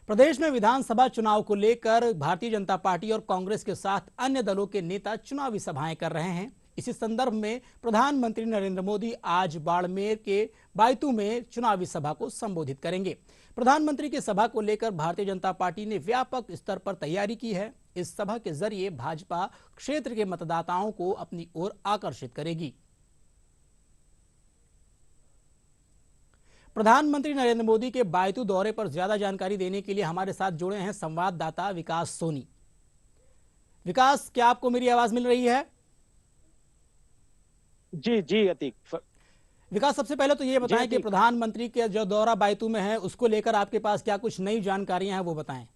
प्रदेश में विधानसभा चुनाव को लेकर भारतीय जनता पार्टी और कांग्रेस के साथ अन्य दलों के नेता चुनावी सभाएं कर रहे हैं। इसी संदर्भ में प्रधानमंत्री नरेंद्र मोदी आज बाड़मेर के बायतू में चुनावी सभा को संबोधित करेंगे। प्रधानमंत्री की सभा को लेकर भारतीय जनता पार्टी ने व्यापक स्तर पर तैयारी की है। इस सभा के जरिए भाजपा क्षेत्र के मतदाताओं को अपनी ओर आकर्षित करेगी। प्रधानमंत्री नरेंद्र मोदी के बायतू दौरे पर ज्यादा जानकारी देने के लिए हमारे साथ जुड़े हैं संवाददाता विकास सोनी। विकास, क्या आपको मेरी आवाज मिल रही है? जी अतीक। विकास, सबसे पहले तो ये बताएं कि प्रधानमंत्री के जो दौरा बायतू में है उसको लेकर आपके पास क्या कुछ नई जानकारियां हैं, वो बताएं।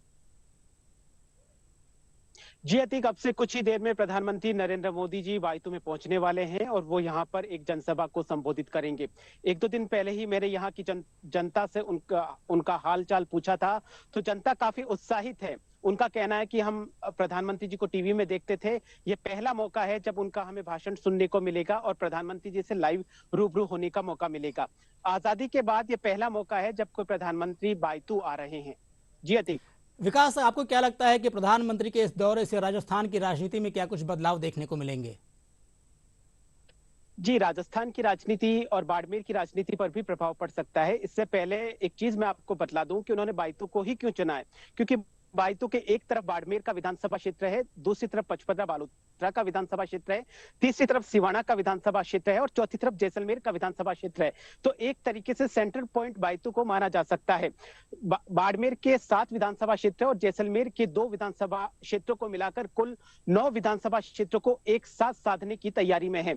जी अतीक, अब से कुछ ही देर में प्रधानमंत्री नरेंद्र मोदी जी बायतू में पहुंचने वाले हैं और वो यहां पर एक जनसभा को संबोधित करेंगे। एक दो दिन पहले ही मैंने यहां की जनता से उनका हालचाल पूछा था, तो जनता काफी उत्साहित है। उनका कहना है कि हम प्रधानमंत्री जी को टीवी में देखते थे, ये पहला मौका है जब उनका हमें भाषण सुनने को मिलेगा और प्रधानमंत्री जी से लाइव रूबरू होने का मौका मिलेगा। आजादी के बाद ये पहला मौका है जब कोई प्रधानमंत्री बायतू आ रहे हैं। जी अतीक। विकास, आपको क्या लगता है कि प्रधानमंत्री के इस दौरे से राजस्थान की राजनीति में क्या कुछ बदलाव देखने को मिलेंगे? जी, राजस्थान की राजनीति और बाड़मेर की राजनीति पर भी प्रभाव पड़ सकता है। इससे पहले एक चीज मैं आपको बतला दूं कि उन्होंने बायतू को ही क्यों चुना है, क्योंकि बायतू के एक तरफ बाड़मेर का विधानसभा क्षेत्र है, दूसरी तरफ पचपदरा बालोतरा का विधानसभा क्षेत्र है, तीसरी तरफ सिवाना का विधानसभा क्षेत्र है और चौथी तरफ जैसलमेर का विधानसभा क्षेत्र है। तो एक तरीके से सेंट्रल पॉइंट बायतू को माना जा सकता है। बाड़मेर के 7 विधानसभा क्षेत्र और जैसलमेर के 2 विधानसभा क्षेत्रों को मिलाकर कुल 9 विधानसभा क्षेत्रों को एक साथ साधने की तैयारी में है।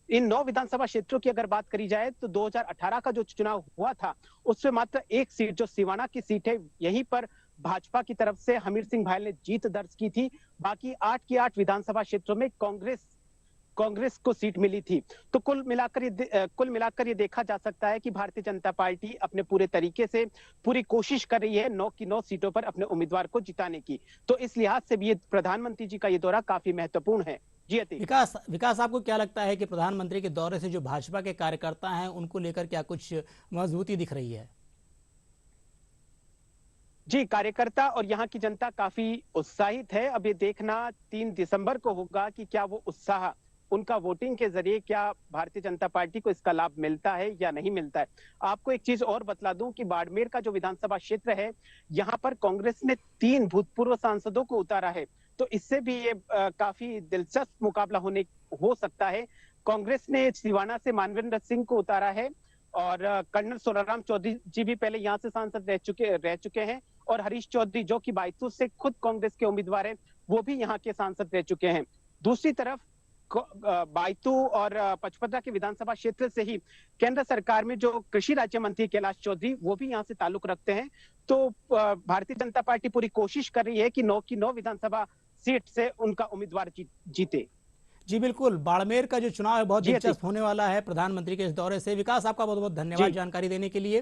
इन 9 विधानसभा क्षेत्रों की अगर बात करी जाए तो 2018 का जो चुनाव हुआ था उसमें मात्र एक सीट, जो सिवाना की सीट है, यहीं पर भाजपा की तरफ से हमीर सिंह भायल ने जीत दर्ज की थी। बाकी 8 की 8 विधानसभा क्षेत्रों में कांग्रेस को सीट मिली थी। तो कुल मिलाकर ये देखा जा सकता है कि भारतीय जनता पार्टी अपने पूरे तरीके से पूरी कोशिश कर रही है 9 की 9 सीटों पर अपने उम्मीदवार को जिताने की। तो इस लिहाज से भी ये प्रधानमंत्री जी का ये दौरा काफी महत्वपूर्ण है। जी अतीक। विकास, आपको क्या लगता है कि प्रधानमंत्री के दौरे से जो भाजपा के कार्यकर्ता हैं उनको लेकर क्या कुछ मजबूती दिख रही है? जी, कार्यकर्ता और यहाँ की जनता काफी उत्साहित है। अब ये देखना 3 दिसंबर को होगा कि क्या वो उत्साह उनका वोटिंग के जरिए क्या भारतीय जनता पार्टी को इसका लाभ मिलता है या नहीं मिलता है। आपको एक चीज और बतला दूं कि बाड़मेर का जो विधानसभा क्षेत्र है, यहाँ पर कांग्रेस ने 3 भूतपूर्व सांसदों को उतारा है। तो इससे भी ये काफी दिलचस्प मुकाबला हो सकता है। कांग्रेस ने सिवाना से मानवेंद्र सिंह को उतारा है और कर्नल सोनाराम चौधरी जी भी पहले यहाँ से सांसद रह चुके हैं और हरीश चौधरी, जो कि बायतू से खुद कांग्रेस के उम्मीदवार हैं, वो भी यहाँ के सांसद रह चुके हैं। दूसरी तरफ बायतू और पचपदरा के विधानसभा क्षेत्र से ही केंद्र सरकार में जो कृषि राज्य मंत्री कैलाश चौधरी, वो भी यहाँ से ताल्लुक रखते हैं। तो भारतीय जनता पार्टी पूरी कोशिश कर रही है कि 9 की 9 विधानसभा सीट से उनका उम्मीदवार जीते। जी बिल्कुल, बाड़मेर का जो चुनाव है बहुत दिलचस्प होने वाला है प्रधानमंत्री के इस दौरे से। विकास, आपका बहुत बहुत धन्यवाद जानकारी देने के लिए।